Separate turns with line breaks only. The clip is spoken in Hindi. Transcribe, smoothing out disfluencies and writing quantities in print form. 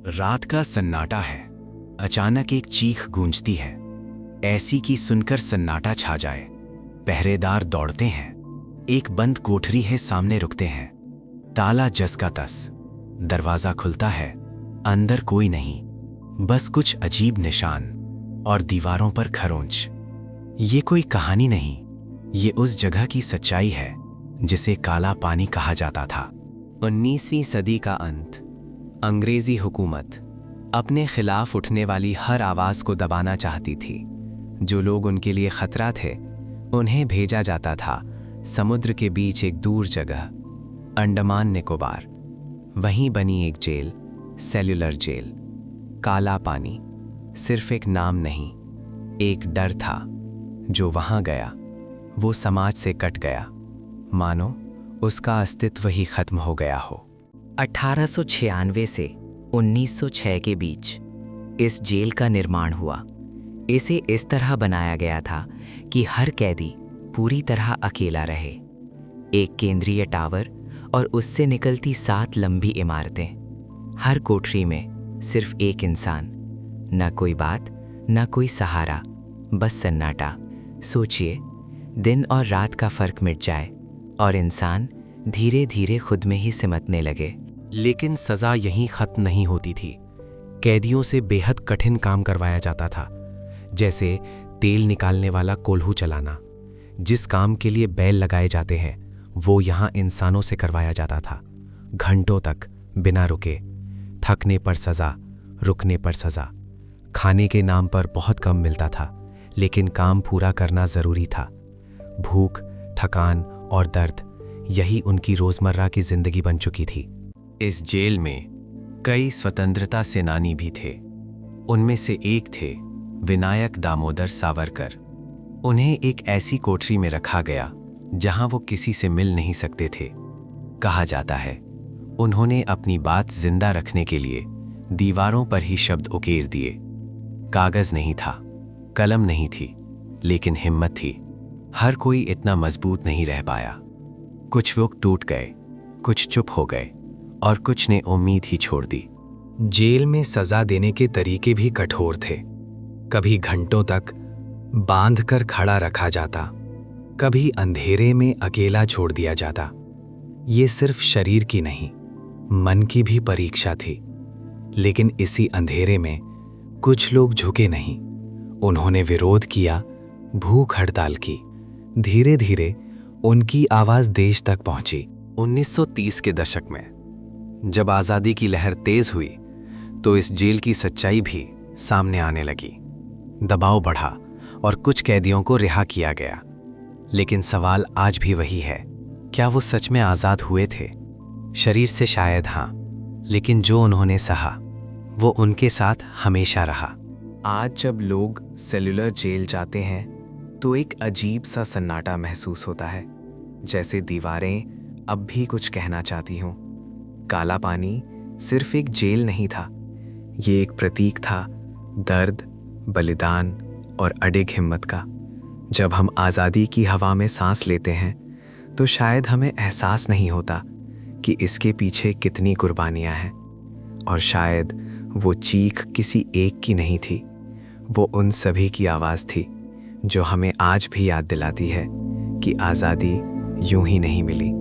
रात का सन्नाटा है। अचानक एक चीख गूंजती है, ऐसी कि सुनकर सन्नाटा छा जाए। पहरेदार दौड़ते हैं। एक बंद कोठरी है, सामने रुकते हैं। ताला जस का तस। दरवाजा खुलता है। अंदर कोई नहीं, बस कुछ अजीब निशान और दीवारों पर खरोंच। ये कोई कहानी नहीं, ये उस जगह की सच्चाई है जिसे काला पानी कहा जाता था। 19वीं सदी का अंत। अंग्रेजी हुकूमत अपने खिलाफ उठने वाली हर आवाज़ को दबाना चाहती थी। जो लोग उनके लिए खतरा थे, उन्हें भेजा जाता था समुद्र के बीच एक दूर जगह, अंडमान निकोबार। वहीं बनी एक जेल, सेल्युलर जेल। काला पानी सिर्फ एक नाम नहीं, एक डर था। जो वहां गया वो समाज से कट गया, मानो उसका अस्तित्व ही खत्म हो गया हो।
1896 से 1906 के बीच इस जेल का निर्माण हुआ। इसे इस तरह बनाया गया था कि हर कैदी पूरी तरह अकेला रहे। एक केंद्रीय टावर और उससे निकलती 7 लंबी इमारतें। हर कोठरी में सिर्फ एक इंसान, न कोई बात, न कोई सहारा, बस सन्नाटा। सोचिए, दिन और रात का फर्क मिट जाए और इंसान धीरे धीरे खुद में ही सिमटने लगे।
लेकिन सजा यहीं खत्म नहीं होती थी। कैदियों से बेहद कठिन काम करवाया जाता था, जैसे तेल निकालने वाला कोल्हू चलाना। जिस काम के लिए बैल लगाए जाते हैं, वो यहाँ इंसानों से करवाया जाता था। घंटों तक बिना रुके। थकने पर सजा, रुकने पर सजा। खाने के नाम पर बहुत कम मिलता था, लेकिन काम पूरा करना जरूरी था। भूख, थकान और दर्द, यही उनकी रोजमर्रा की जिंदगी बन चुकी थी। इस जेल में कई स्वतंत्रता सेनानी भी थे। उनमें से एक थे विनायक दामोदर सावरकर। उन्हें एक ऐसी कोठरी में रखा गया जहां वो किसी से मिल नहीं सकते थे। कहा जाता है उन्होंने अपनी बात जिंदा रखने के लिए दीवारों पर ही शब्द उकेर दिए। कागज नहीं था, कलम नहीं थी, लेकिन हिम्मत थी। हर कोई इतना मजबूत नहीं रह पाया। कुछ लोग टूट गए, कुछ चुप हो गए और कुछ ने उम्मीद ही छोड़ दी।
जेल में सजा देने के तरीके भी कठोर थे। कभी घंटों तक बांधकर खड़ा रखा जाता, कभी अंधेरे में अकेला छोड़ दिया जाता। ये सिर्फ शरीर की नहीं, मन की भी परीक्षा थी। लेकिन इसी अंधेरे में कुछ लोग झुके नहीं। उन्होंने विरोध किया, भूख हड़ताल की। धीरे धीरे उनकी आवाज देश तक पहुंची। 1930 के दशक में जब आजादी की लहर तेज हुई, तो इस जेल की सच्चाई भी सामने आने लगी। दबाव बढ़ा और कुछ कैदियों को रिहा किया गया। लेकिन सवाल आज भी वही है, क्या वो सच में आजाद हुए थे? शरीर से शायद हाँ, लेकिन जो उन्होंने सहा वो उनके साथ हमेशा रहा। आज जब लोग सेल्युलर जेल जाते हैं तो एक अजीब सा सन्नाटा महसूस होता है, जैसे दीवारें अब भी कुछ कहना चाहती हों। काला पानी सिर्फ एक जेल नहीं था, ये एक प्रतीक था दर्द, बलिदान और अडिग हिम्मत का। जब हम आज़ादी की हवा में सांस लेते हैं तो शायद हमें एहसास नहीं होता कि इसके पीछे कितनी कुर्बानियां हैं। और शायद वो चीख किसी एक की नहीं थी, वो उन सभी की आवाज़ थी जो हमें आज भी याद दिलाती है कि आज़ादी यूं ही नहीं मिली।